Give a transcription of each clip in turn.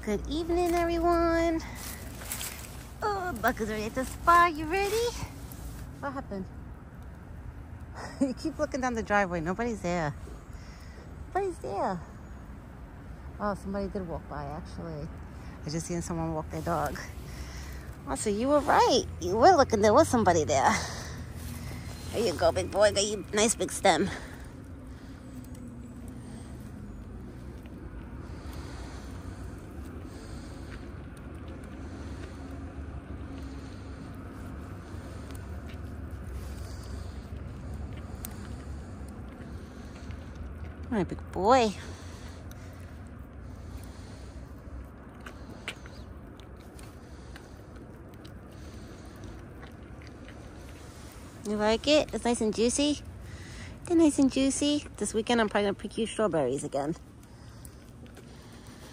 Good evening, everyone. Oh, Buck is ready at the spa. You ready? What happened? You keep looking down the driveway. Nobody's there. Nobody's there. Oh, somebody did walk by, actually. I just seen someone walk their dog. Oh, so you were right. You were looking. There was somebody there. There you go, big boy. Got you a nice big stem. All right, big boy. You like it? It's nice and juicy. They're nice and juicy. This weekend, I'm probably gonna pick you strawberries again.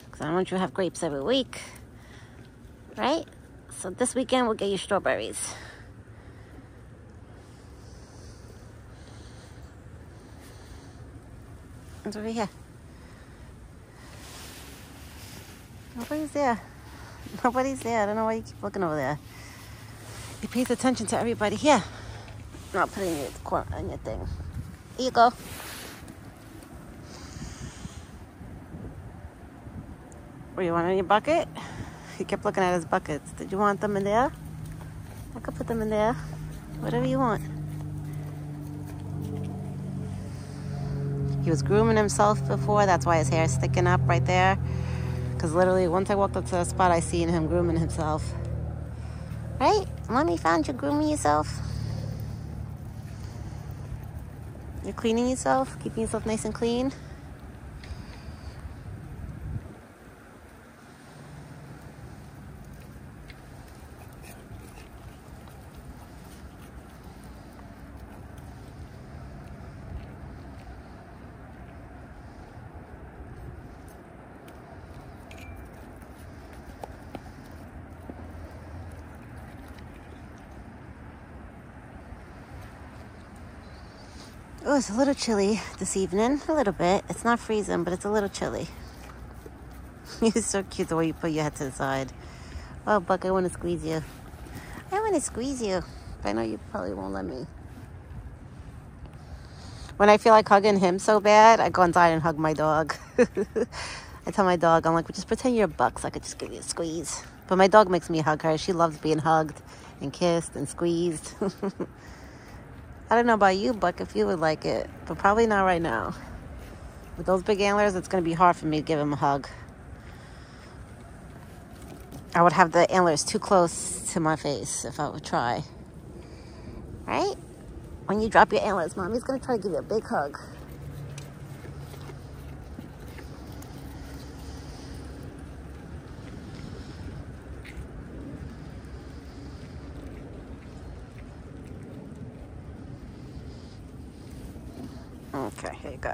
Because I don't want you to have grapes every week. Right? So this weekend, we'll get you strawberries. It's over here. Nobody's there. Nobody's there. I don't know why you keep looking over there. He pays attention to everybody here. No, I'll put it in your corner on your thing. Here you go. What, you want it in your bucket? He kept looking at his buckets. Did you want them in there? I could put them in there. Whatever you want. He was grooming himself before. That's why his hair is sticking up right there. Because literally, once I walked up to the spot, I seen him grooming himself. Right? Mommy found you grooming yourself. You're cleaning yourself, keeping yourself nice and clean. Oh, it's a little chilly this evening. A little bit. It's not freezing, but it's a little chilly. You're so cute the way you put your head to the side. Oh, Buck, I want to squeeze you. I want to squeeze you. But I know you probably won't let me. When I feel like hugging him so bad, I go inside and hug my dog. I tell my dog, I'm like, well, just pretend you're a Buck so I could just give you a squeeze. But my dog makes me hug her. She loves being hugged and kissed and squeezed. I don't know about you, Buck, if you would like it, but probably not right now. With those big antlers, it's going to be hard for me to give him a hug. I would have the antlers too close to my face if I would try. Right? When you drop your antlers, Mommy's going to try to give you a big hug. Okay, here you go.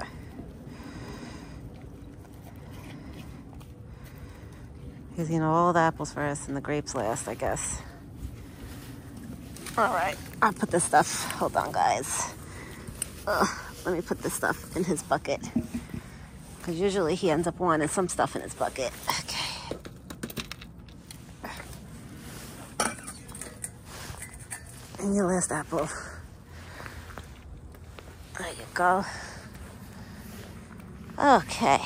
He's eating all the apples first and the grapes last, I guess. All right, I'll put this stuff. Hold on, guys. Let me put this stuff in his bucket. Because usually he ends up wanting some stuff in his bucket. Okay. And your last apple. There you go. Okay.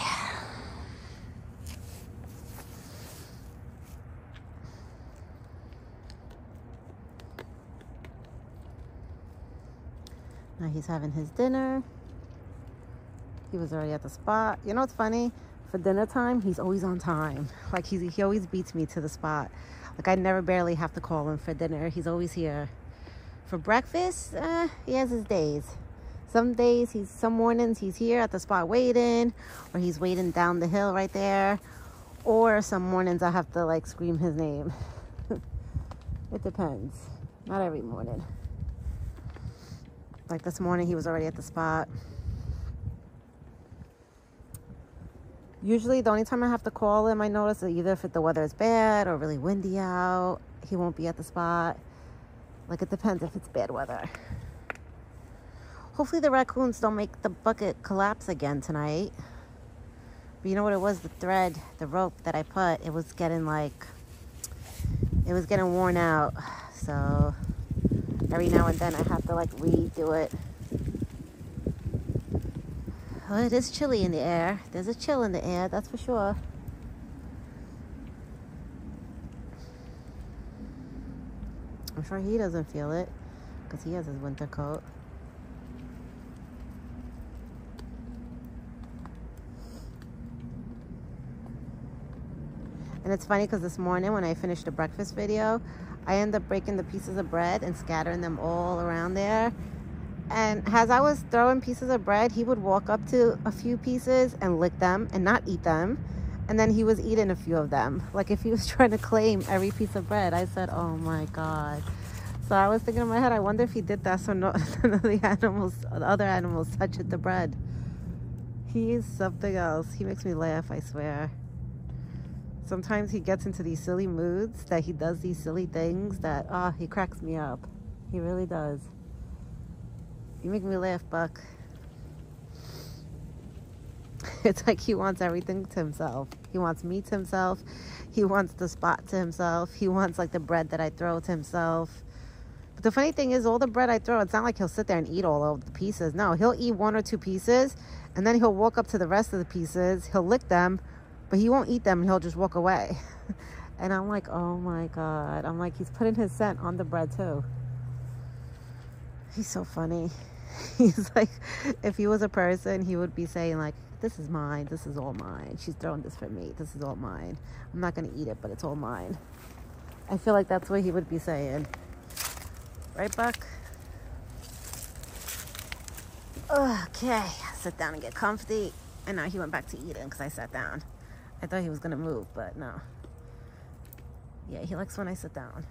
Now he's having his dinner. He was already at the spot. You know what's funny? For dinner time, he's always on time. Like he always beats me to the spot. Like I never barely have to call him for dinner. He's always here. For breakfast, he has his days. Some days, some mornings he's here at the spot waiting, or he's waiting down the hill right there. Or some mornings I have to like scream his name. It depends. Not every morning. Like this morning, he was already at the spot. Usually the only time I have to call him, I notice, is either if the weather is bad or really windy out, he won't be at the spot. Like it depends if it's bad weather. Hopefully the raccoons don't make the bucket collapse again tonight. But you know what it was? The thread, the rope that I put, it was getting worn out. So every now and then I have to like redo it. Oh, it is chilly in the air. There's a chill in the air, that's for sure. I'm sure he doesn't feel it because he has his winter coat. And it's funny because this morning when I finished the breakfast video, I ended up breaking the pieces of bread and scattering them all around there. And as I was throwing pieces of bread, he would walk up to a few pieces and lick them and not eat them. And then he was eating a few of them. Like if he was trying to claim every piece of bread. I said, oh my God. So I was thinking in my head, I wonder if he did that so none of the other animals touched the bread. He is something else. He makes me laugh, I swear. Sometimes he gets into these silly moods that he does these silly things that, he cracks me up. He really does. You make me laugh, Buck. It's like he wants everything to himself. He wants me to himself. He wants the spot to himself. He wants like the bread that I throw to himself. But the funny thing is, all the bread I throw, it's not like he'll sit there and eat all of the pieces. No, he'll eat 1 or 2 pieces, and then he'll walk up to the rest of the pieces. He'll lick them, but he won't eat them, and he'll just walk away. And I'm like, oh my God. I'm like, he's putting his scent on the bread too. He's so funny. He's like, if he was a person, he would be saying like, this is mine. This is all mine. She's throwing this for me. This is all mine. I'm not going to eat it, but it's all mine. I feel like that's what he would be saying. Right, Buck? Okay. Sit down and get comfy. And now he went back to eating because I sat down. I thought he was going to move, but no. Yeah, he likes when I sit down.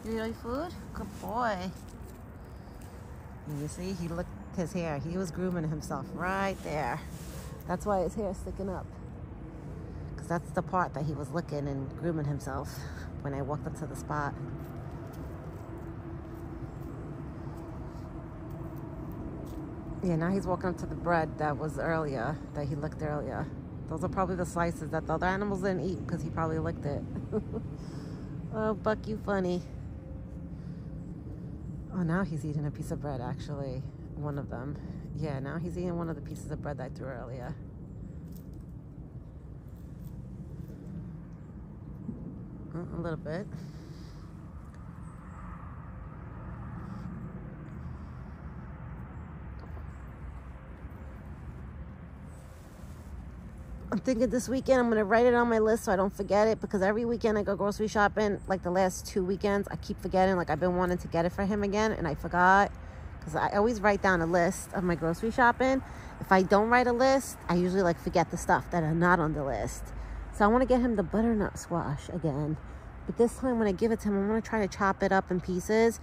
You eat food? Good boy. And you see, he looked his hair. He was grooming himself right there. That's why his hair is sticking up. Because that's the part that he was licking and grooming himself when I walked up to the spot. Yeah, now he's walking up to the bread that was earlier, that he licked earlier. Those are probably the slices that the other animals didn't eat because he probably licked it. Oh, Buck, you funny. Oh, now he's eating a piece of bread, actually. One of them. Yeah, now he's eating one of the pieces of bread that I threw earlier. A little bit. I'm thinking this weekend I'm going to write it on my list so I don't forget it, because every weekend I go grocery shopping, like the last 2 weekends, I keep forgetting. Like I've been wanting to get it for him again and I forgot, because I always write down a list of my grocery shopping. If I don't write a list, I usually like forget the stuff that are not on the list. So I want to get him the butternut squash again. But this time when I give it to him, I'm going to try to chop it up in pieces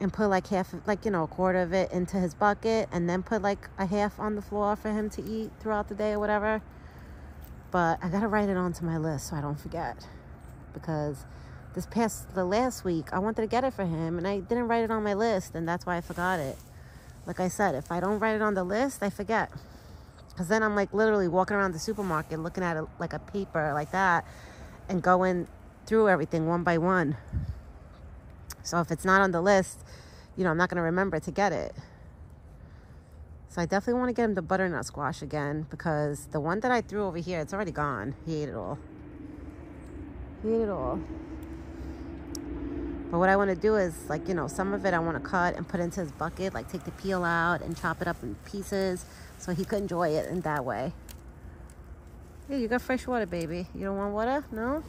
and put like half, like, you know, a quarter of it into his bucket, and then put like a half on the floor for him to eat throughout the day or whatever. But I got to write it onto my list so I don't forget. Because the last week, I wanted to get it for him and I didn't write it on my list, and that's why I forgot it. Like I said, if I don't write it on the list, I forget. Because then I'm like literally walking around the supermarket looking at it like a paper like that and going through everything one by one. So if it's not on the list, you know, I'm not going to remember to get it. So I definitely want to get him the butternut squash again, because the one that I threw over here, it's already gone. He ate it all. He ate it all. But what I want to do is, like, you know, some of it I want to cut and put into his bucket, like take the peel out and chop it up in pieces so he could enjoy it in that way. Yeah, you got fresh water, baby. You don't want water? No?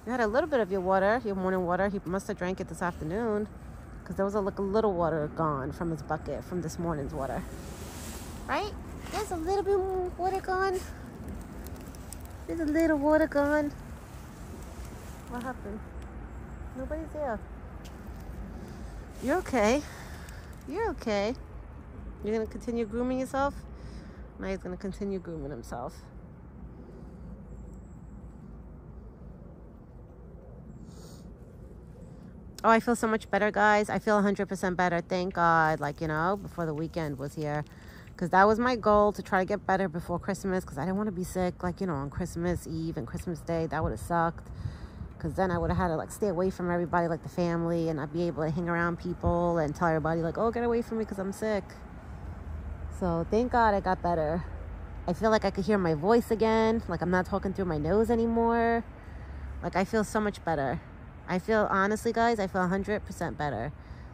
You had a little bit of your water, your morning water. He must have drank it this afternoon, because there was a little water gone from his bucket from this morning's water. Right? There's a little bit more water gone. There's a little water gone. What happened? Nobody's there. You're okay. You're okay. You're going to continue grooming yourself? Now he's going to continue grooming himself. Oh, I feel so much better, guys. I feel 100% better. Thank God. Like, you know, before the weekend was here. Because that was my goal, to try to get better before Christmas. Because I didn't want to be sick, like, you know, on Christmas Eve and Christmas Day. That would have sucked. Because then I would have had to, like, stay away from everybody, like the family. And not be able to hang around people and tell everybody, like, oh, get away from me because I'm sick. So thank God I got better. I feel like I could hear my voice again. Like, I'm not talking through my nose anymore. Like, I feel so much better. I feel, honestly, guys, I feel 100% better.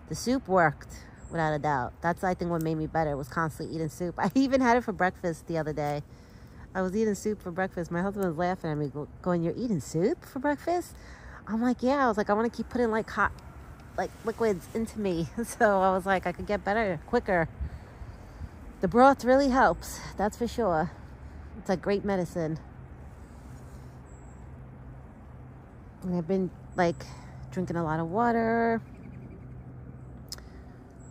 The soup worked, without a doubt. That's, I think, what made me better, was constantly eating soup. I even had it for breakfast the other day. I was eating soup for breakfast. My husband was laughing at me, going, you're eating soup for breakfast? I'm like, yeah. I was like, I want to keep putting, like, hot, like, liquids into me. So I was like, I could get better quicker. The broth really helps, that's for sure. It's like great medicine. And I've been, like, drinking a lot of water.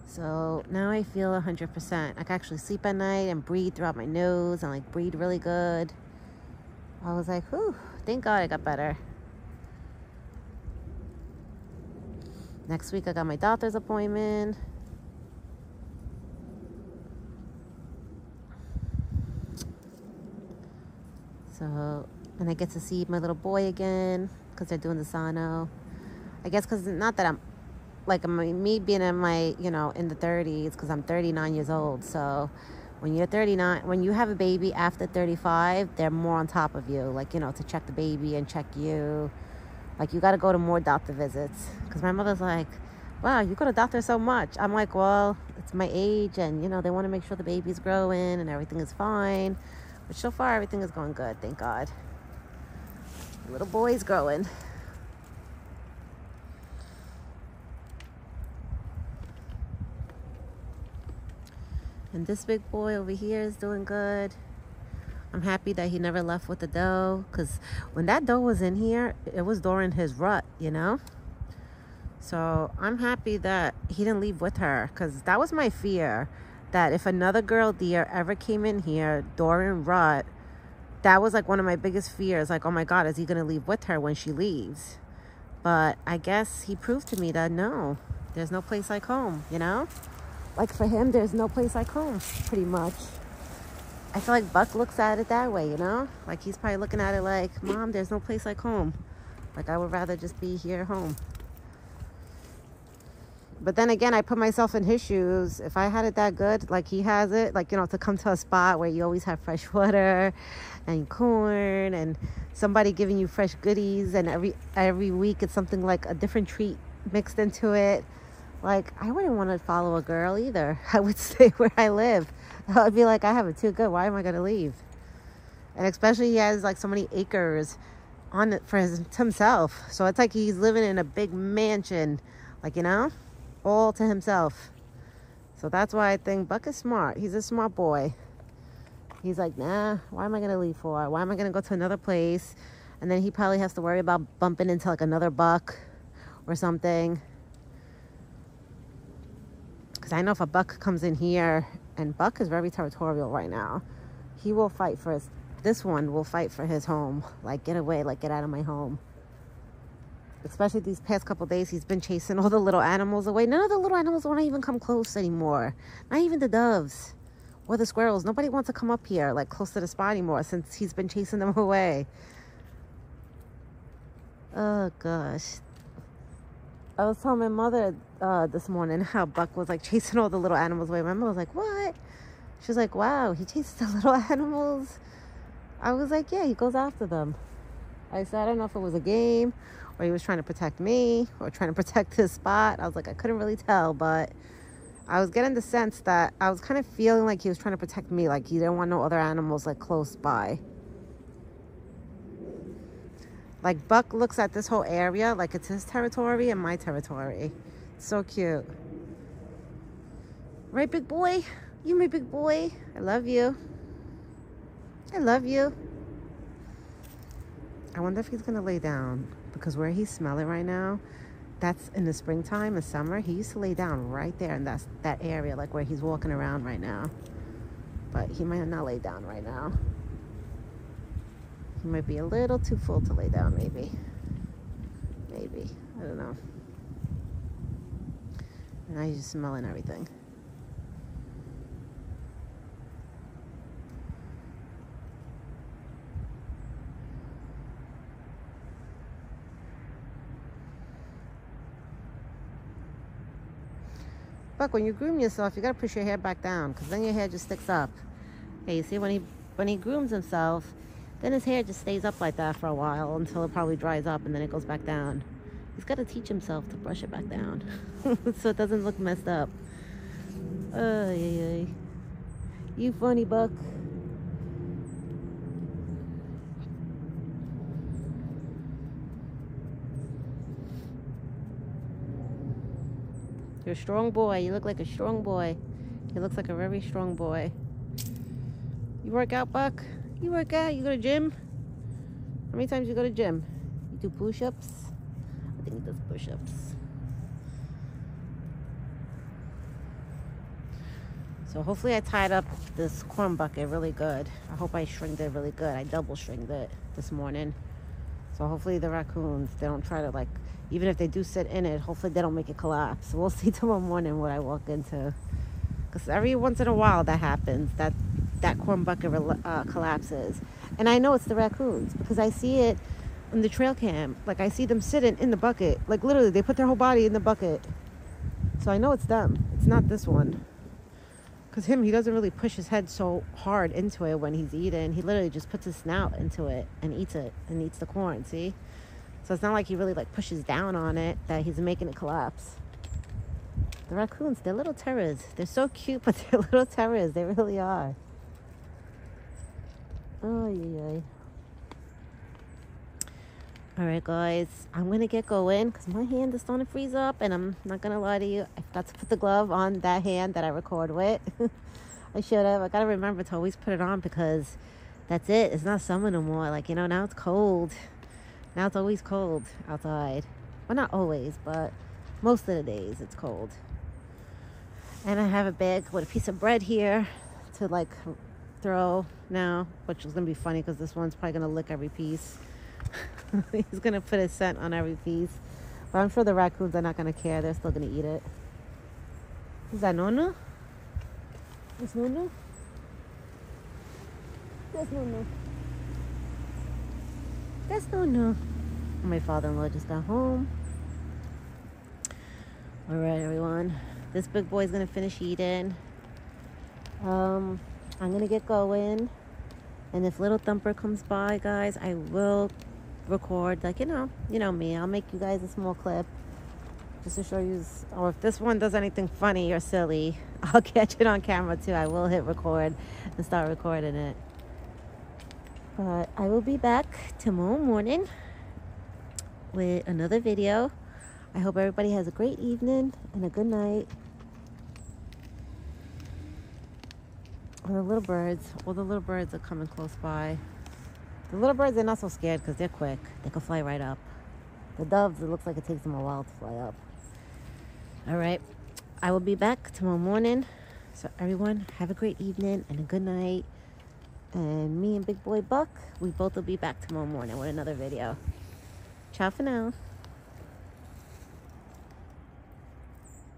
So now I feel 100%. I can actually sleep at night and breathe throughout my nose and, like, breathe really good. I was like, whew, thank God I got better. Next week I got my doctor's appointment. So, and I get to see my little boy again because they're doing the sono. I guess because, not that I'm, like, me being in my, you know, in the 30s, because I'm 39 years old. So when you're 39, when you have a baby after 35, they're more on top of you, like, you know, to check the baby and check you. Like, you got to go to more doctor visits. Because my mother's like, wow, you go to doctor so much. I'm like, well, it's my age, and, you know, they want to make sure the baby's growing and everything is fine. But so far, everything is going good, thank God. The little boy's growing. And this big boy over here is doing good. I'm happy that he never left with the doe, because when that doe was in here, it was during his rut, you know? So I'm happy that he didn't leave with her, because that was my fear. That if another girl deer ever came in here during rut, that was like one of my biggest fears. Like, oh my God, is he going to leave with her when she leaves? But I guess he proved to me that no, there's no place like home, you know? Like, for him, there's no place like home, pretty much. I feel like Buck looks at it that way, you know? Like, he's probably looking at it like, Mom, there's no place like home. Like, I would rather just be here home. But then again, I put myself in his shoes. If I had it that good, like he has it, like, you know, to come to a spot where you always have fresh water and corn and somebody giving you fresh goodies, and every week it's something like a different treat mixed into it. Like, I wouldn't want to follow a girl either. I would stay where I live. I would be like, I have it too good. Why am I going to leave? And especially he has, like, so many acres on it for himself. So it's like he's living in a big mansion, like, you know, all to himself. So that's why I think Buck is smart. He's a smart boy. He's like, nah, why am I going to leave for? Why am I going to go to another place? And then he probably has to worry about bumping into, like, another buck or something. Because I know if a buck comes in here, and Buck is very territorial right now, he will fight for his, this one will fight for his home. Like, get away, like, get out of my home. Especially these past couple days, he's been chasing all the little animals away. None of the little animals want to even come close anymore. Not even the doves or the squirrels. Nobody wants to come up here, like, close to the spot anymore, since he's been chasing them away. Oh, gosh. I was telling my mother this morning how Buck was, like, chasing all the little animals away. My mother was like, what? She was like, wow, he chases the little animals? I was like, yeah, he goes after them. I said, I don't know if it was a game, or he was trying to protect me, or trying to protect his spot. I was like, I couldn't really tell, but I was getting the sense that I was kind of feeling like he was trying to protect me, like he didn't want no other animals, like, close by. Like, Buck looks at this whole area like it's his territory and my territory. So cute. Right, big boy? You my big boy. I love you. I love you. I wonder if he's going to lay down, because where he's smelling right now, that's in the springtime and summer. He used to lay down right there in that area, like where he's walking around right now. But he might not lay down right now. He might be a little too full to lay down, maybe. Maybe. I don't know. And now he's just smelling everything. Buck, when you groom yourself, you gotta push your hair back down, because then your hair just sticks up. Okay, you see, when he grooms himself, then his hair just stays up like that for a while until it probably dries up, and then it goes back down. He's got to teach himself to brush it back down so it doesn't look messed up. Yeah. You funny, Buck. You're a strong boy. You look like a strong boy. He looks like a very strong boy. You work out, Buck? You work out? You go to gym? How many times you go to gym? You do push-ups? I think he does push-ups. So hopefully I tied up this corn bucket really good. I hope I stringed it really good. I double stringed it this morning. So hopefully the raccoons, they don't try to, like, even if they do sit in it, hopefully they don't make it collapse. We'll see tomorrow morning what I walk into. Because every once in a while that happens, that corn bucket collapses. And I know it's the raccoons because I see it on the trail cam. Like, I see them sitting in the bucket. Like, literally, they put their whole body in the bucket. So I know it's them. It's not this one. Because he doesn't really push his head so hard into it when he's eating. He literally just puts his snout into it and eats the corn, see? So it's not like he really, like, pushes down on it that he's making it collapse. The raccoons, they're little terrors. They're so cute, but they're little terrors. They really are. Oh, yeah. All right, guys. I'm going to get going because my hand is starting to freeze up. And I'm not going to lie to you. I forgot to put the glove on that hand that I record with. I should have. I got to remember to always put it on because that's it. It's not summer no more. Like, you know, now it's cold. Now it's always cold outside. Well, not always, but most of the days it's cold. And I have a bag with a piece of bread here to, like, throw now, which is going to be funny because this one's probably going to lick every piece. He's going to put his scent on every piece. But I'm sure the raccoons are not going to care. They're still going to eat it. Is that Nunu? Is Nunu? That's Nunu. That's Nunu. My father-in-law just got home. All right, everyone. This big boy's going to finish eating. I'm going to get going. And if Little Thumper comes by, guys, I will record, like, you know me. I'll make you guys a small clip just to show you. Or if this one does anything funny or silly, I'll catch it on camera too. I will hit record and start recording it. But I will be back tomorrow morning with another video. I hope everybody has a great evening and a good night. All the little birds are coming close by. The little birds are not so scared because they're quick. They can fly right up. The doves, it looks like it takes them a while to fly up. All right. I will be back tomorrow morning. So everyone, have a great evening and a good night. And me and Big Boy Buck, we both will be back tomorrow morning with another video. Ciao for now.